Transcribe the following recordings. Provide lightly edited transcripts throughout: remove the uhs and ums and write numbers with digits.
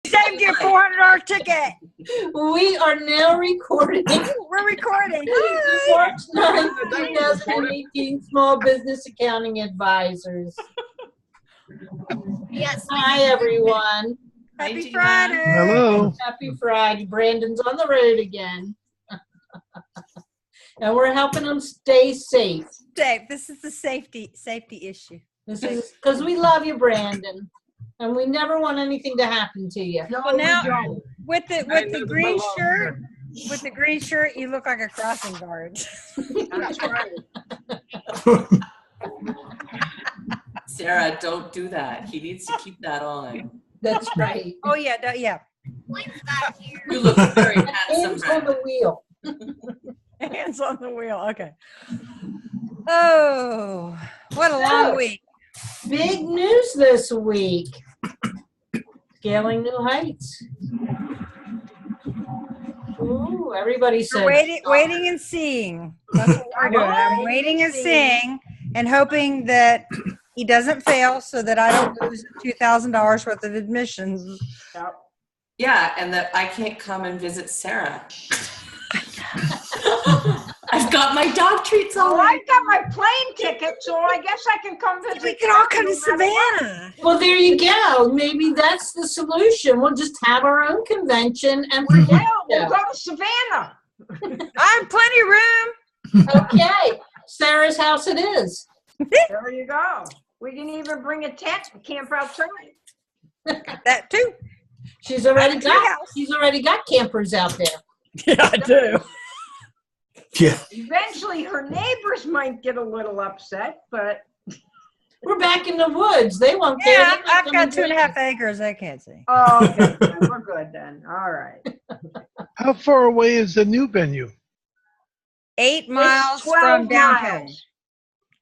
Saved your $400 ticket. We are now recording. We're recording. March 9th, 2018 Small Business Accounting Advisors. Yes. Hi, everyone. Happy Friday. Hello. Happy Friday. Brandon's on the road again. And we're helping them stay safe. Dave, this is the safety issue. This is because we love you, Brandon. And we never want anything to happen to you. Well, now with the green shirt, you look like a crossing guard. That's right. Sara, don't do that. He needs to keep that on. That's right. Oh yeah, yeah. You look very handsome. Hands on the wheel. Hands on the wheel. Okay. Oh, what a long week. Big news this week. Scaling new heights. Ooh, everybody said. We're waiting and seeing. That's what we're doing. I'm waiting and seeing and hoping that he doesn't fail so that I don't lose $2,000 worth of admissions. Yeah, and that I can't come and visit Sara. I've got my dog treats Well, already. I've got my plane ticket, so I guess I can come visit. We can all come to Savannah. Well, there you go. Maybe that's the solution. We'll just have our own convention and Yeah, we'll go to Savannah. I have plenty of room. Okay, Sarah's house it is. There you go. We can even bring a tent and camp outside. That too. She's already At your house. got campers out there. Yeah, I do. Yeah. Eventually, her neighbors might get a little upset, but We're back in the woods. They won't care. Yeah, They can I've come got and 2.5 acres. I can't see. okay, then we're good then. All right. How far away is the new venue? 8 miles It's 12 from downtown. miles.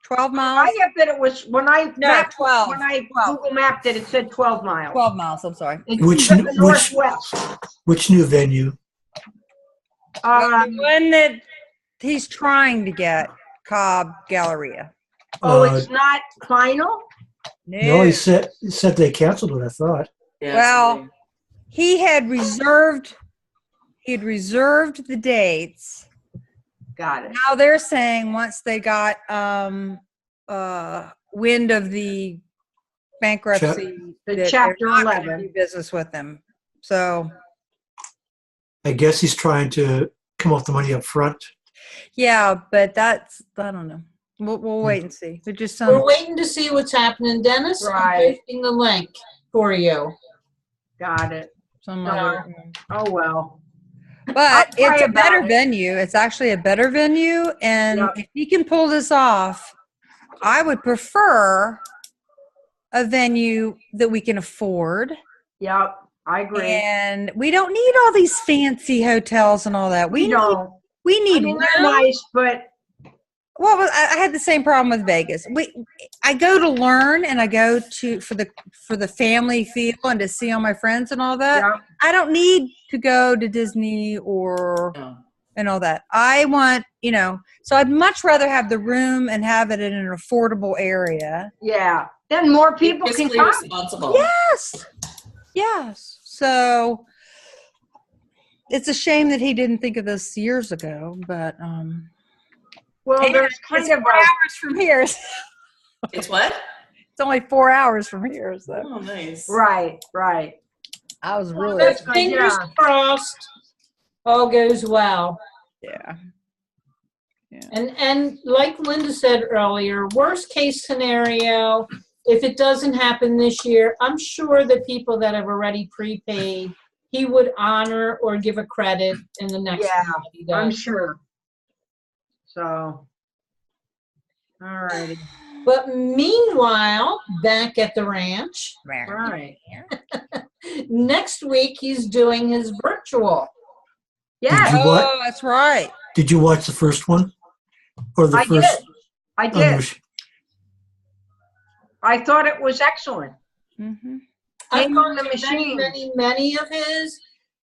12 I miles? get that it was when I No, mapped, 12. when I 12. Google mapped it, it said 12 miles. 12 miles, I'm sorry. It's Which in the which- northwest. Which new venue? The one that he's trying to get, Cobb Galleria. It's not final? No, he said they canceled it, I thought. Yeah, Well, sorry. he had reserved the dates. Got it. Now they're saying once they got wind of the bankruptcy, The that Chapter they're not gonna 11. do business with them. So I guess he's trying to come off the money up front. yeah, but that's, I don't know. We'll wait and see. They're just We're waiting to see what's happening, Dennis. Right. I'm posting the link for you. Got it. some No. other. Oh, well. But pray it's a about better it. venue. It's actually a better venue. And Yep. if he can pull this off, I would prefer a venue that we can afford. Yep, I agree. And we don't need all these fancy hotels and all that. We don't. We need I mean, they're room. nice, but I had the same problem with Vegas. I go to learn and I go for the family feel and to see all my friends and all that. yeah, I don't need to go to Disney or No. and all that. I want, so I'd much rather have the room and have it in an affordable area. yeah. Then more people can Fiscally come. responsible. Yes. So it's a shame that he didn't think of this years ago, but Well, and there's it's kind of 4 hours from here. It's It's what? only 4 hours from here, so Oh, nice. right. I was really That's But fingers yeah. crossed, all goes well. yeah. And like Linda said earlier, worst case scenario, if it doesn't happen this year, I'm sure the people that have already prepaid, he would honor or give a credit in the next Yeah, one that he I'm does. sure. So, all righty. But meanwhile, back at the ranch, Right. next week he's doing his virtual. Yeah, Did you what? Oh, that's right. Did you watch the first one? Or the I first? did. I did. I thought it was excellent. Mm-hmm. I've Came gone on the to many, machine. many of his,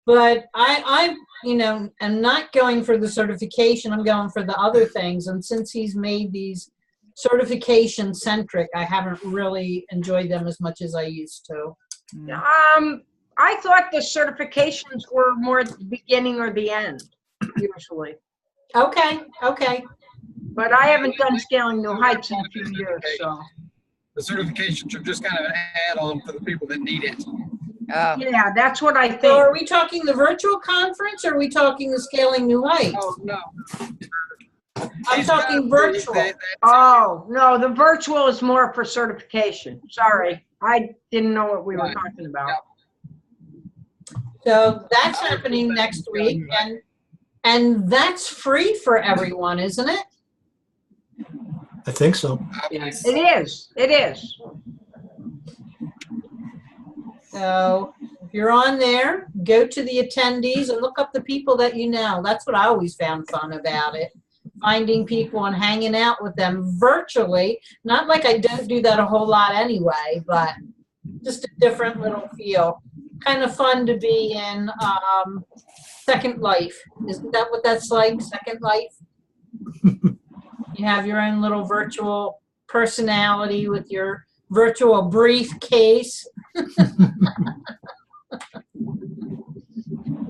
but I am not going for the certification. I'm going for the other things. And since he's made these certification centric, I haven't really enjoyed them as much as I used to. I thought the certifications were more at the beginning or the end, usually. Okay, okay. But I haven't done Scaling New Heights in a few years, so. The certifications are just kind of an add-on for the people that need it. Oh. Yeah, that's what I So think. are we talking the virtual conference or are we talking the Scaling New Heights? Oh, no. I'm talking virtual. Oh, no, the virtual is more for certification. Sorry, I didn't know what we were talking about. So that's happening next week, and that's free for everyone, isn't it? I think so. Yes. It is, it is. So if you're on there, go to the attendees and look up the people that you know. That's what I always found fun about it. Finding people and hanging out with them virtually. Not like I don't do that a whole lot anyway, but just a different little feel. Kind of fun to be in Second Life. Isn't that what that's like, Second Life? You have your own little virtual personality with your virtual briefcase.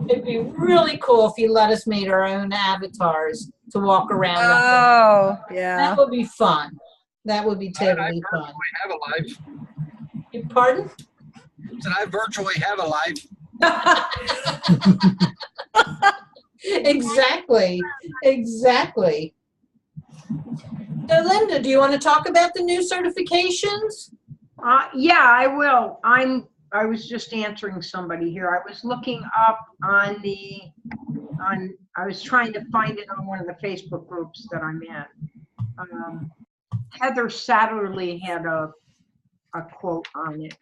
It'd be really cool if you let us make our own avatars to walk around. Oh, yeah. That would be fun. That would be totally fun. I have a life. Pardon? So I virtually have a life. Exactly. Exactly. So, Linda, do you want to talk about the new certifications? Yeah, I will. I was just answering somebody here. I was looking up I was trying to find it on one of the Facebook groups that I'm in. Heather Satterley had a quote on it.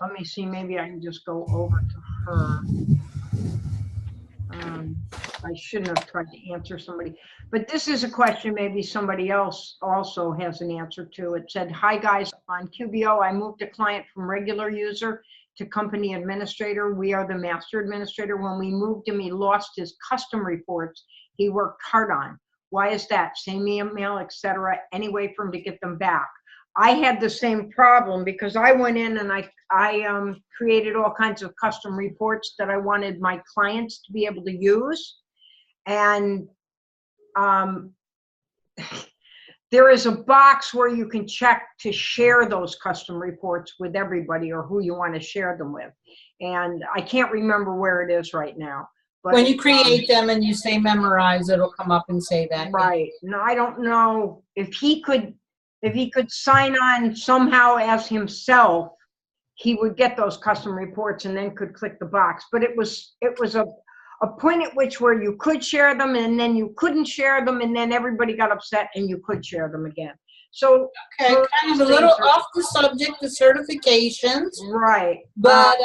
Let me see, maybe I can just go over to her. I shouldn't have tried to answer somebody, but this is a question maybe somebody else also has an answer to. It said, "Hi guys, on QBO, I moved a client from regular user to company administrator. We are the master administrator. When we moved him, he lost his custom reports he worked hard on. Why is that? Same email, etc. Any way for him to get them back?" I had the same problem because I went in and I created all kinds of custom reports that I wanted my clients to be able to use. And there is a box where you can check to share those custom reports with everybody or who you want to share them with. And I can't remember where it is right now. But, When you create them and you say memorize, it'll come up and say that. right. No, I don't know if he could sign on somehow as himself, he would get those custom reports and then could click the box. But it was a point at which where you could share them and then you couldn't share them and then everybody got upset and you could share them again. So Okay, kind of a little off the subject of certifications. Right. But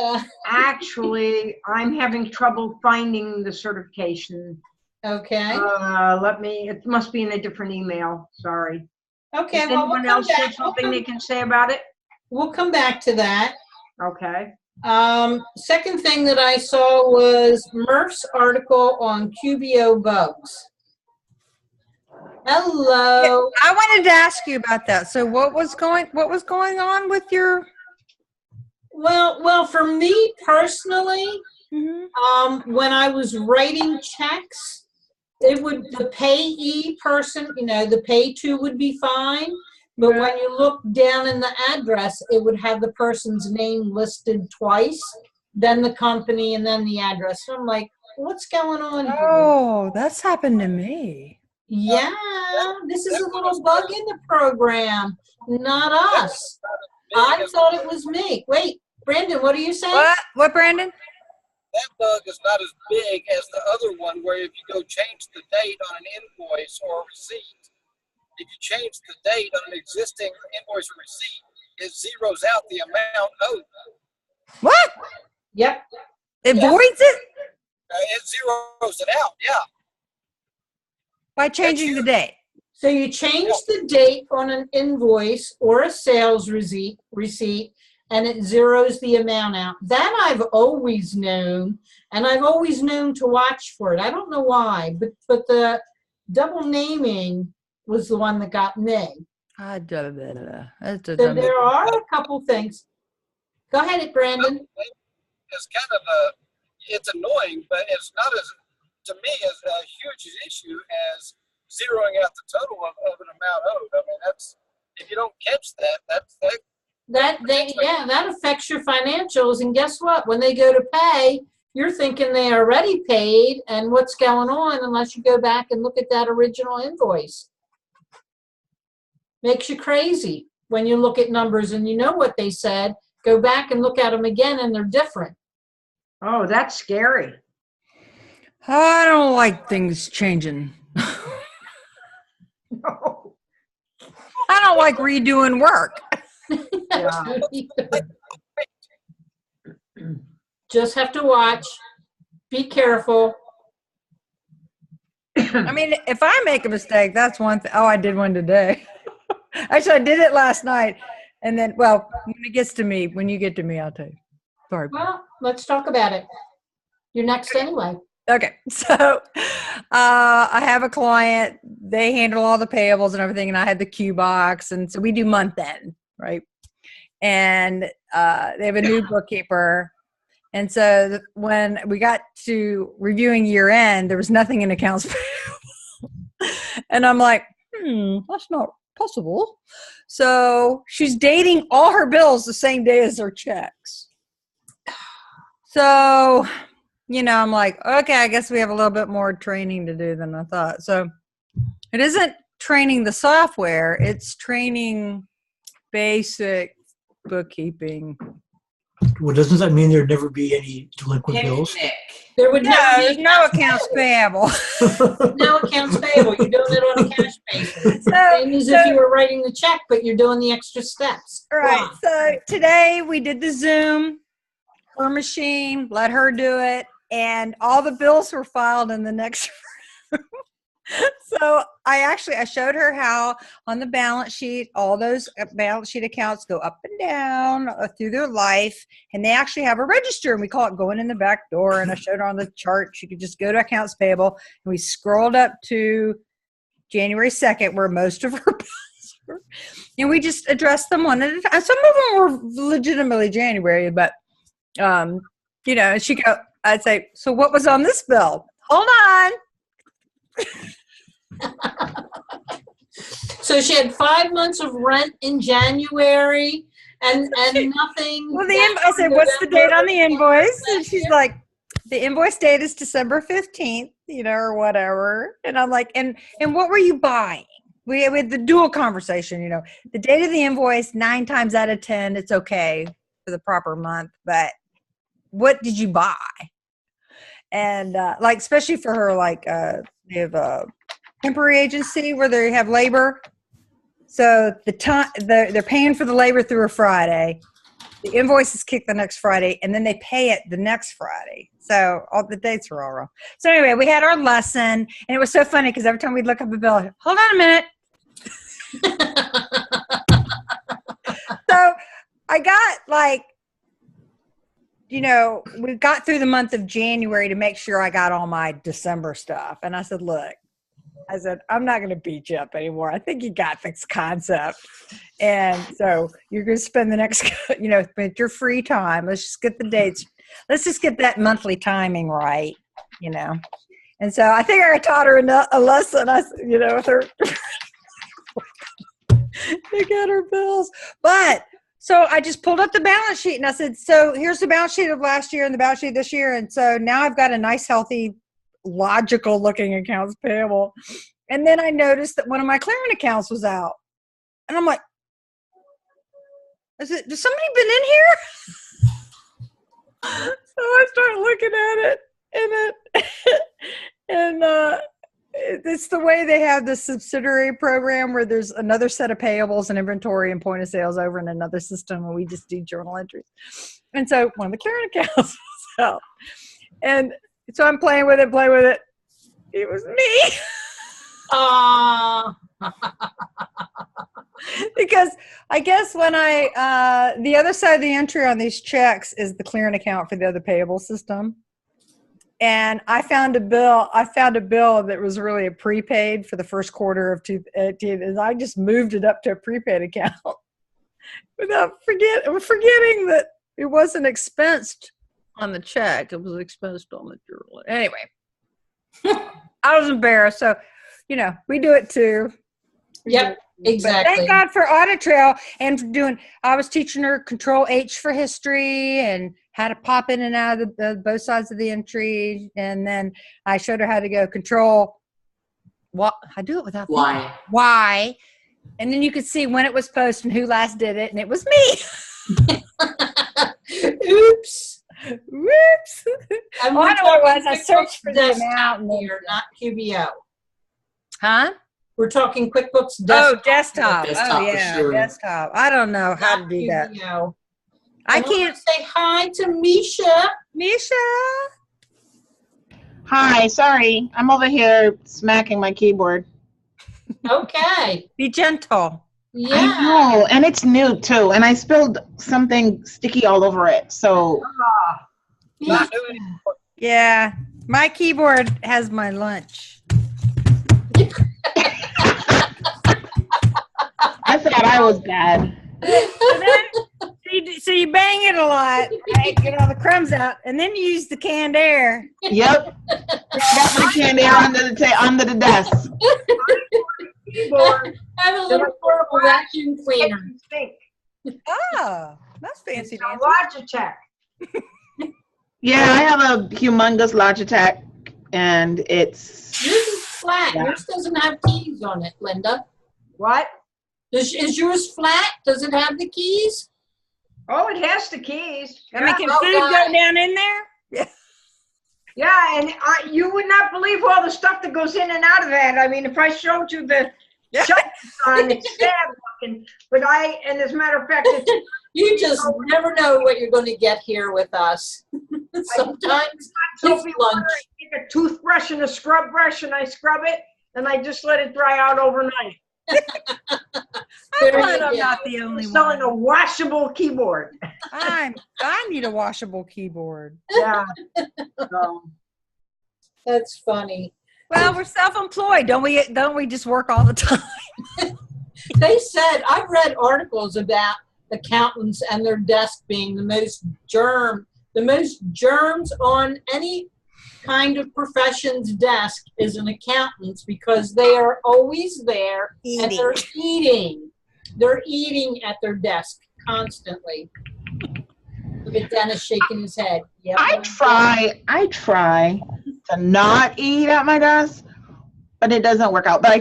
actually, I'm having trouble finding the certification. okay. It must be in a different email. Sorry. Okay, Does well, we'll anyone come else have back. something they can say about it? We'll come back to that. Okay. Second thing that I saw was Murph's article on QBO bugs. Hello. I wanted to ask you about that. So what was going on with your? Well, for me personally, Mhm. when I was writing checks, the payee person, the pay to would be fine. But when you look down in the address, it would have the person's name listed twice, then the company, and then the address. So I'm like, what's going on here? Oh, that's happened to me. Yeah, this is a little bug in the program, not us. I thought it was me. Wait, Brandon, what are you saying? What, Brandon? That bug is not as big as the other one where if you go change the date on an invoice or a receipt, if you change the date on an existing invoice or receipt, it zeroes out the amount owed. What? Yep. It voids it It zeroes it out, yeah. by changing the date. So you change the date on an invoice or a sales receipt, and it zeroes the amount out. That I've always known, and I've always known to watch for it. I don't know why, but the double naming was the one that got me. So there are a couple things. Go ahead, Brandon. is kind of it's annoying, but it's not as, to me, as a huge issue as zeroing out the total of an amount owed. I mean, that's, if you don't catch that, that affects your financials. And guess what? When they go to pay, you're thinking they already paid, and what's going on unless you go back and look at that original invoice. Makes you crazy when you look at numbers and you know what they said. Go back and look at them again, and they're different. Oh, that's scary. I don't like things changing. No. I don't like redoing work. Yeah. Just have to watch. Be careful. I mean, if I make a mistake, that's one thing. Oh, I did one today. Actually, I did it last night. And then, well, when it gets to me, when you get to me, I'll tell you. Sorry. Well, let's talk about it. You're next anyway. Okay. So I have a client. They handle all the payables and everything. And I had the Q box. And so we do month end, right? And they have a new bookkeeper. And so when we got to reviewing year end, there was nothing in accounts payable. And I'm like, that's not possible. So she's dating all her bills the same day as her checks. So, you know, I'm like, okay, I guess we have a little bit more training to do than I thought. So it isn't training the software, it's training basic bookkeeping. Well, doesn't that mean there'd never be any delinquent bills? Picnic. There would never There's be no accounts payable. no accounts payable. You're doing it on a cash basis. Same as if you were writing the check, but you're doing the extra steps. Right. Wow. So today we did the Zoom, her machine, let her do it, and all the bills were filed in the next room. So I showed her how on the balance sheet, all those balance sheet accounts go up and down through their life, and they actually have a register, and we call it going in the back door. And I showed her on the chart, she could just go to accounts payable, and we scrolled up to January 2nd, where most of her bills were, and we just addressed them one at a time. Some of them were legitimately January, but you know, I'd say, so what was on this bill? Hold on. So she had 5 months of rent in January and nothing. Well, I said, what's the date on the invoice? And she's like, the invoice date is December 15th, you know, or whatever. And I'm like, and what were you buying? We had the dual conversation, you know, the date of the invoice, 9 times out of 10, it's okay for the proper month, but what did you buy? And like, especially for her, like they have a temporary agency where they have labor. So they're paying for the labor through a Friday. The invoice is kicked the next Friday, and then they pay it the next Friday. So all the dates are all wrong. So anyway, we had our lesson, and it was so funny because every time we'd look up a bill, hold on a minute. So I got like, you know, we got through the month of January to make sure I got all my December stuff. And I said, look, I'm not going to beat you up anymore. I think you got this concept. And so you're going to spend the next, you know, spend your free time. Let's just get the dates. Let's just get that monthly timing right, you know. And so I think I taught her a lesson, you know, with her. To get her bills. But so I just pulled up the balance sheet and I said, so here's the balance sheet of last year and the balance sheet this year. And so now I've got a nice, healthy, logical looking accounts payable. And then I noticed that one of my clearing accounts was out. And I'm like, has somebody been in here? So I started looking at it and it's the way they have the subsidiary program where there's another set of payables and inventory and point of sales over in another system, and we just do journal entries. And so one of the clearing accounts was out. And so I'm playing with it. It was me. Because I guess when the other side of the entry on these checks is the clearing account for the other payable system. And I found a bill that was really a prepaid for the first quarter of 2018, and I just moved it up to a prepaid account without forgetting that it wasn't expensed on the check. It was exposed on the journal. Anyway, I was embarrassed. So, we do it too. Yep, exactly. But thank God for Audit Trail and for I was teaching her Control H for history and how to pop in and out of both sides of the entry. And then I showed her how to go Control. I do it without thinking. Why? And then you could see when it was posted and who last did it. And it was me. Oops. Whoops. And I know what it was. I searched for the desktop amount. here, not QBO. Huh? We're talking QuickBooks desktop. Oh, desktop. Desktop, Oh, for yeah, sure. desktop. I don't know how to do that. QBO. I And I can't. wanna say hi to Mischa. Mischa. Hi, sorry. I'm over here smacking my keyboard. Okay. Be gentle. Yeah. I know, and it's new too, and I spilled something sticky all over it. So Not new anymore. Yeah. My keyboard has my lunch. I thought I was bad. So you bang it a lot, right? Get all the crumbs out, and then you use the canned air. Yep. Got my candy under the desk. Keyboard. I have a little portable vacuum cleaner. Think. Oh, that's fancy. It's a Logitech. Yeah, I have a humongous Logitech, and it's Yours is flat. Yeah. Yours doesn't have keys on it, Linda. What? Is yours flat? Does it have the keys? Oh, it has the keys. I mean, can Oh, food God. go down in there? Yeah, and you would not believe all the stuff that goes in and out of that. I mean, if I showed you the shut on, it's sad looking. But and as a matter of fact, it's You just never know what you're going to get here with us. Sometimes so it's lunch. I take a toothbrush and a scrub brush and I scrub it and I just let it dry out overnight. I'm glad I'm not the only Selling a one. washable keyboard. I need a washable keyboard. Yeah. So, That's funny. Well, we're self-employed, don't we? Don't we just work all the time? They said, I've read articles about accountants and their desk being the most germs on any kind of profession's desk is an accountant's because they are always there and they're eating. They're eating at their desk constantly. Look at Dennis shaking his head. Yep. I try to not eat at my desk, but it doesn't work out. But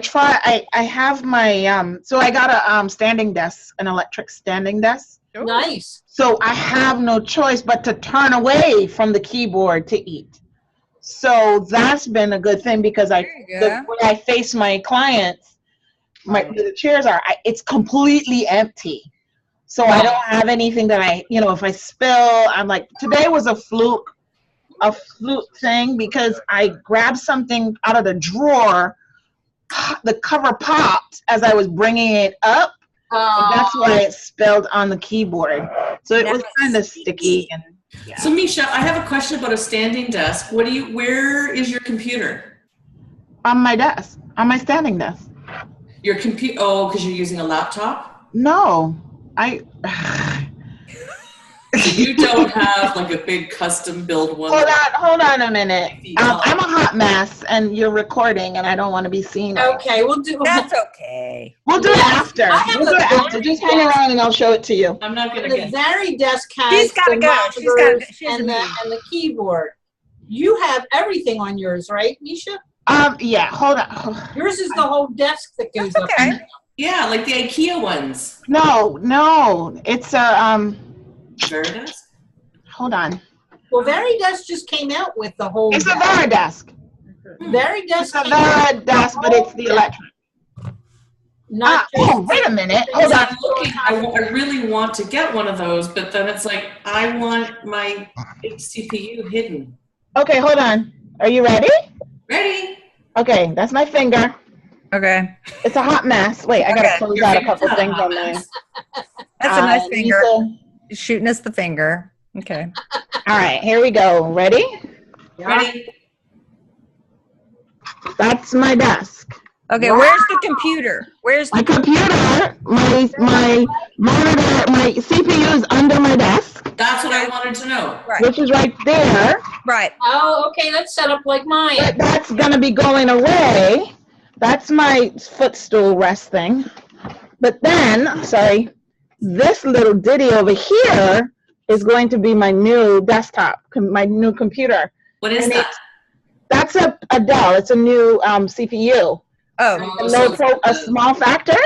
I have my so I got a standing desk, an electric standing desk. Nice. So I have no choice but to turn away from the keyboard to eat. So that's been a good thing because There you go. when I face my clients, where the chairs are, it's completely empty. So I don't have anything that if I spill, I'm like, today was a fluke thing because I grabbed something out of the drawer, the cover popped as I was bringing it up, and that's why it spilled on the keyboard. So it was kind of sticky. And So Mischa, I have a question about a standing desk. Where is your computer? on my desk, on my standing desk. Your computer, because you're using a laptop? No, So you don't have like a big custom build one? Hold on a minute. I'm a hot mess, and you're recording, and I don't want to be seen. Okay, we'll do That's okay. We'll do it after. I have We'll do it a after. Just hang around, and I'll show it to you. I'm not going to The get Varidesk has She's gotta the go. She's gotta monitors go. She has a and meeting. the keyboard. You have everything on yours, right, Mischa? Yeah. Hold on. Yours is the whole desk that goes That's up. okay. Yeah, like the IKEA ones. No. It's a Varidesk? Hold on. Well, Varidesk just came out with the whole It's a desk. Varidesk. Varidesk It's a came out with Varidesk, but it's the electric. not Oh, wait a minute. Hold on. I'm looking, I really want to get one of those, but then it's like, I want my CPU hidden. Okay, hold on. Are you ready? Ready? Okay, that's my finger. Okay. It's a hot mess. Wait, I gotta Okay. close Your out a finger's couple not a things hot on mine. mess. That's a nice finger. Lisa. Shooting us the finger. Okay. All right, here we go. Ready? Ready? That's my desk. Okay, Wow. where's the computer? Where's My the computer, my monitor, my CPU is under my desk, That's what I wanted to know. right? which is right there. Right. Oh, okay, that's set up like mine. But that's gonna be going away. That's my footstool resting. But then, sorry, this little ditty over here is going to be my new desktop, my new computer. What is And that? That's a Dell. It's a new CPU. Oh, A small factor,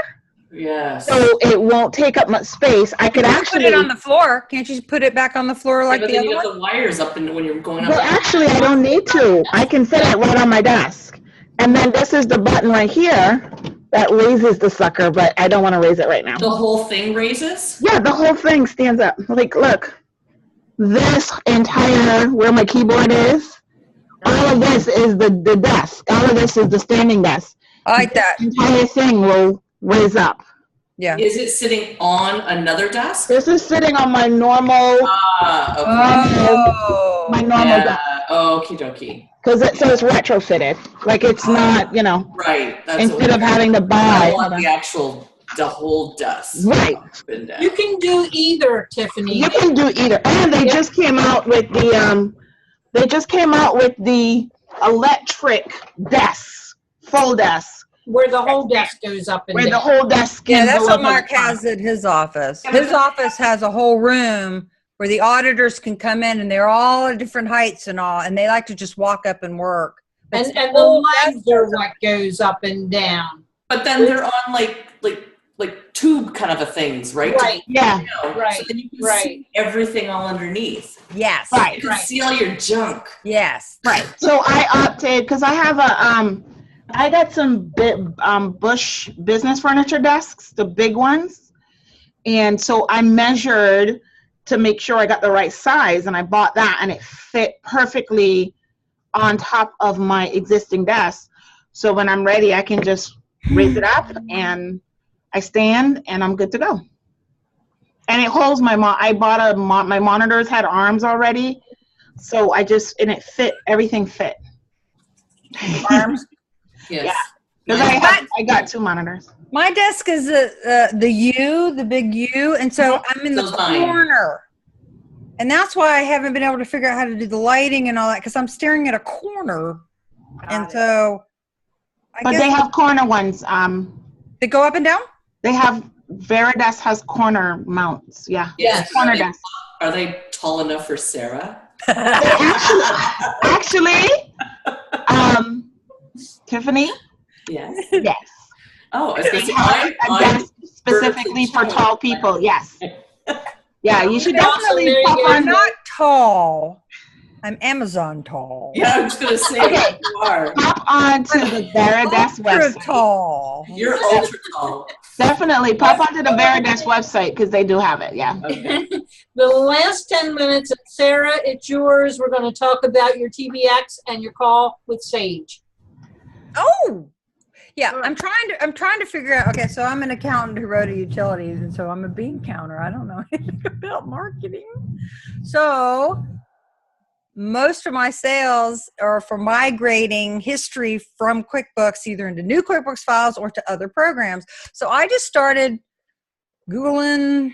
Yes. so it won't take up much space. I could put actually it on the floor. Can't you just put it back on the floor like but the then other you one? have the wires up when you're going up. Well, actually, I don't need to. I can fit it right on my desk. And then this is the button right here that raises the sucker, but I don't want to raise it right now. The whole thing raises? Yeah, the whole thing stands up. Like, look, this entire, where my keyboard is, all of this is the desk. All of this is the standing desk. I like that. The entire thing will raise up. Yeah. Is it sitting on another desk? This is sitting on my normal, Okay. Oh. my normal Yeah. desk. Okie dokie. Because so it's retrofitted. Like, it's not, Right. That's instead of having to I buy. want the whole desk. Right. Up and down. You can do either, Tiffany. You can do either. And they just came out with the electric desks, full desks, Where the whole desk goes up and where the down. whole desk can Yeah, that's go what up and Mark down. has at his office. Yeah, but His office has a whole room where the auditors can come in and they're all at different heights and all, and they like to just walk up and work. But And the whole legs are what goes up and down. But then they're on like tube kind of a things, right? Right. Yeah, Right, So then you can right. see everything all underneath. Yes. right, You can Right. see all your junk. Yes. right. So I opted, because I have I got some Bush business furniture desks, the big ones. And so I measured to make sure I got the right size, and I bought that, and it fit perfectly on top of my existing desk. So when I'm ready, I can just raise it up, and I stand, and I'm good to go. And it holds my I bought my monitors had arms already, so and it fit. Everything fit. Arms. Yes. Yeah. Because I got 2 monitors. My desk is the U, the big U, and so I'm in the So's mine. corner. And that's why I haven't been able to figure out how to do the lighting and all that, because I'm staring at a corner. And so But they have corner ones. they go up and down? They have Varidesk has corner mounts. Yeah. Yes. Corner desk. Are they tall enough for Sara? Actually, Tiffany, Yes. yes. Oh, I was gonna They say, have a desk specifically for tall people. Yes. Yeah, you should definitely There you pop go. I'm on. not tall. I'm Amazon tall. Yeah, I was gonna say Okay. you are. Pop on to the Varidesk Ultra website. tall. You're ultra tall. Definitely pop onto the Varidesk website because they do have it. Yeah. Okay. The last 10 minutes, Sarah, it's yours. We're going to talk about your TBX and your call with Sage. Oh, yeah. I'm trying to figure out. Okay, so I'm an accountant who wrote a utilities, and so I'm a bean counter. I don't know anything about marketing. So most of my sales are for migrating history from QuickBooks either into new QuickBooks files or to other programs. So I just started Googling,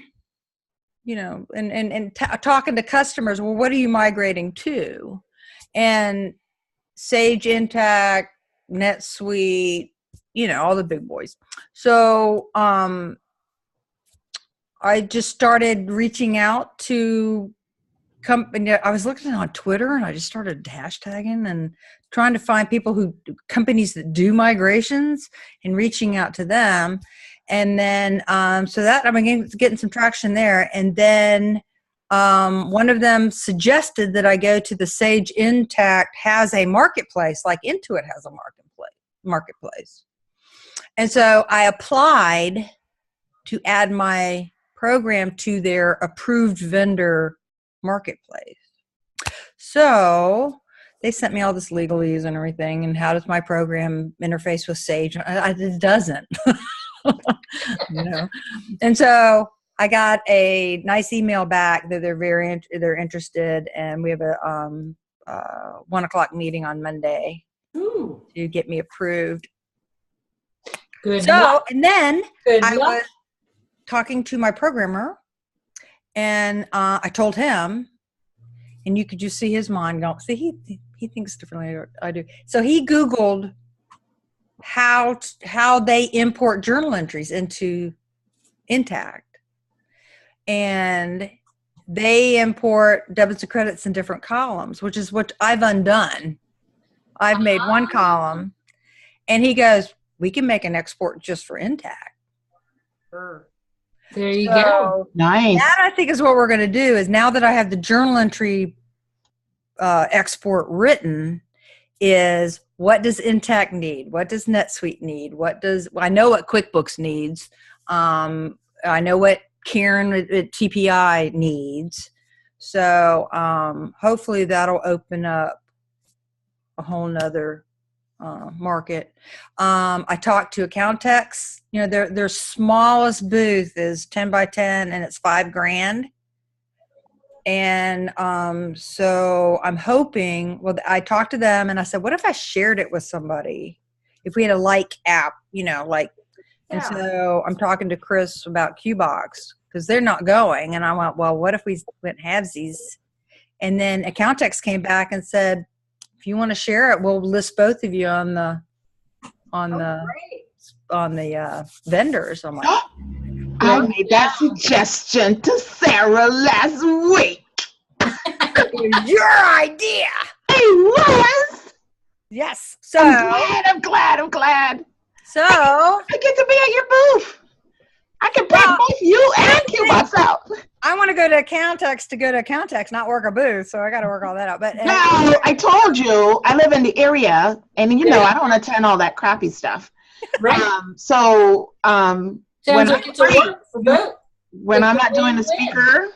and talking to customers. Well, what are you migrating to? And Sage Intacct, NetSuite, all the big boys. So I just started reaching out to company. I was looking on Twitter and I just started hashtagging and trying to find companies that do migrations and reaching out to them. And then, so that I'm getting some traction there. And then one of them suggested that I go to the Sage Intacct has a marketplace, like Intuit has a marketplace. And so I applied to add my program to their approved vendor marketplace. So they sent me all this legalese and everything, and how does my program interface with Sage? It doesn't. And so I got a nice email back that they're interested, and we have a 1:00 meeting on Monday Ooh. to get me approved. Good So, luck. and then Good I luck. was talking to my programmer, and I told him, and you could just see his mind go. See, he thinks differently than I do. So he Googled how they import journal entries into Intact, and they import debits and credits in different columns, which is what I've undone. I've made one column, and he goes, "We can make an export just for Intact." Sure. There you go. Nice. That I think is what we're going to do. Is now that I have the journal entry export written, is what does Intact need? What does NetSuite need? I know what QuickBooks needs. I know what Karen at TPI needs. So hopefully that'll open up a whole nother market. I talked to Accountex. You know, their smallest booth is 10 by 10 and it's $5,000. And so I'm hoping, well, I talked to them and I said, what if I shared it with somebody? If we had a like app, you know, like, and Yeah. so I'm talking to Chris about Qbox because they're not going. And I went, well, what if we went halvesies? And then Accountex came back and said, if you want to share it, we'll list both of you on the Great. vendors. I'm like, I made that suggestion to Sara last week. it was your idea. It was. Yes. So I'm glad. So I get to be at your booth. I can print both you and Qbox out. I want to go to Accountex, not work a booth. So I got to work all that out. But Now, I told you I live in the area, and you know I don't attend all that crappy stuff. Right. When Sounds like it's a work for both. when I'm not doing the speaker,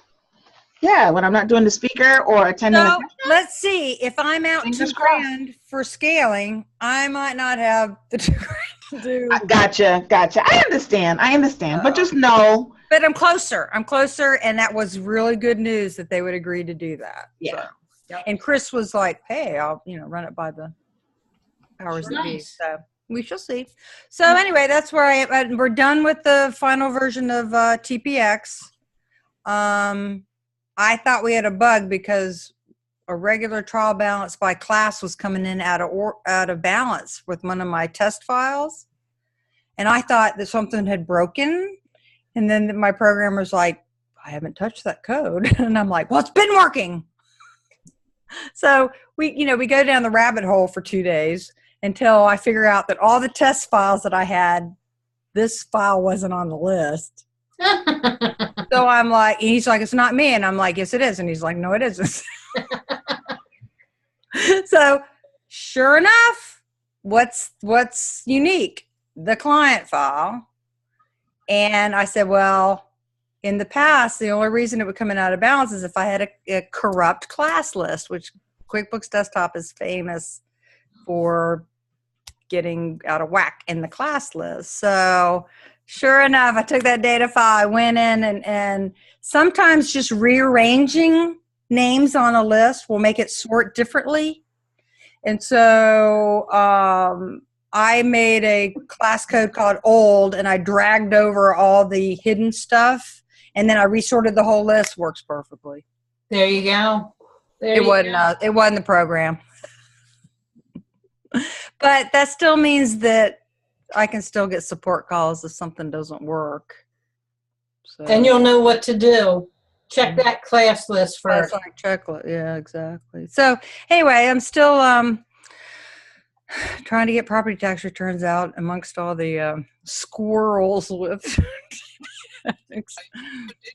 when I'm not doing the speaker or attending, so let's see. If I'm out Fingers $2,000 for scaling, I might not have the $2,000 to do. Gotcha. I understand, but just know. But I'm closer, and that was really good news that they would agree to do that. Yeah. So. And Chris was like, "Hey, I'll run it by the powers that be." Nice. So we shall see. So anyway, that's where we're done with the final version of TPX. I thought we had a bug because a regular trial balance by class was coming in out of balance with one of my test files, and I thought that something had broken. And then my programmer's like, I haven't touched that code. And I'm like, well, it's been working. So we go down the rabbit hole for 2 days until I figure out that all the test files that I had, this file wasn't on the list. So I'm like, he's like, it's not me. And I'm like, yes, it is. And he's like, no, it isn't. So sure enough, what's unique? The client file. And I said, well, in the past, the only reason it would come in out of balance is if I had a corrupt class list, which QuickBooks Desktop is famous for getting out of whack in the class list. So sure enough, I took that data file, I went in, and sometimes just rearranging names on a list will make it sort differently. And so I made a class code called old, and I dragged over all the hidden stuff, and then I resorted the whole list. Works perfectly. There you go. It wasn't the program. But that still means that I can still get support calls if something doesn't work. So. And you'll know what to do. Check that class list first. That's like checklist. Yeah, exactly. So anyway, I'm still trying to get property tax returns out amongst all the squirrels with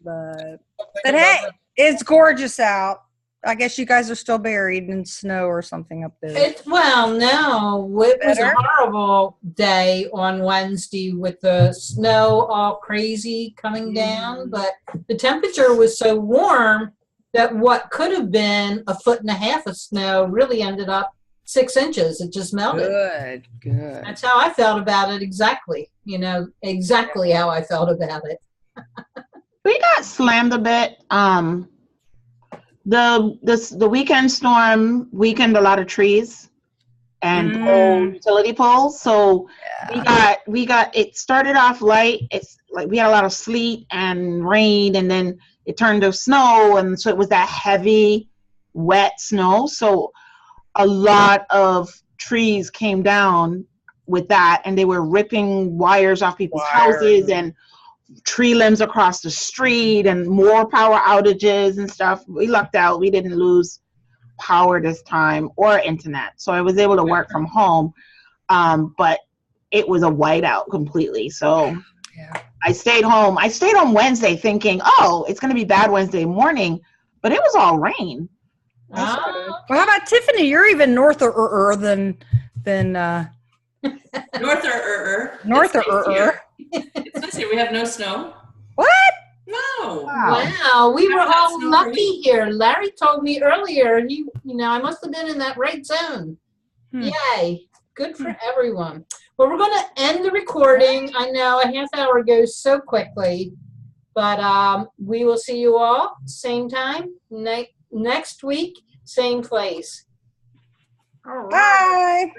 but hey, it's gorgeous out. I guess you guys are still buried in snow or something up there. No, it was a horrible day on Wednesday with the snow all crazy coming down, but the temperature was so warm that what could have been 1.5 feet of snow really ended up 6 inches. It just melted. Good. That's how I felt about it exactly. Exactly how I felt about it. We got slammed a bit. The weekend storm weakened a lot of trees. and pole utility poles. So we got it started off light. It's like we had a lot of sleet and rain, and then it turned to snow, and so it was that heavy, wet snow. So a lot of trees came down with that, and they were ripping wires off people's houses and tree limbs across the street, and more power outages and stuff. We lucked out. We didn't lose power this time or internet, so I was able to work from home, but it was a whiteout completely. So I stayed home. Wednesday thinking, oh, it's going to be bad Wednesday morning, but it was all rain. Well, how about Tiffany? You're even norther than norther. It's nice here. We have no snow. What? No. Wow, we were That's all snow lucky here. Larry told me earlier, I must have been in that right zone. Yay. Good for everyone. Well, we're going to end the recording. I know a half hour goes so quickly, but we will see you all same time next week, same place. Bye.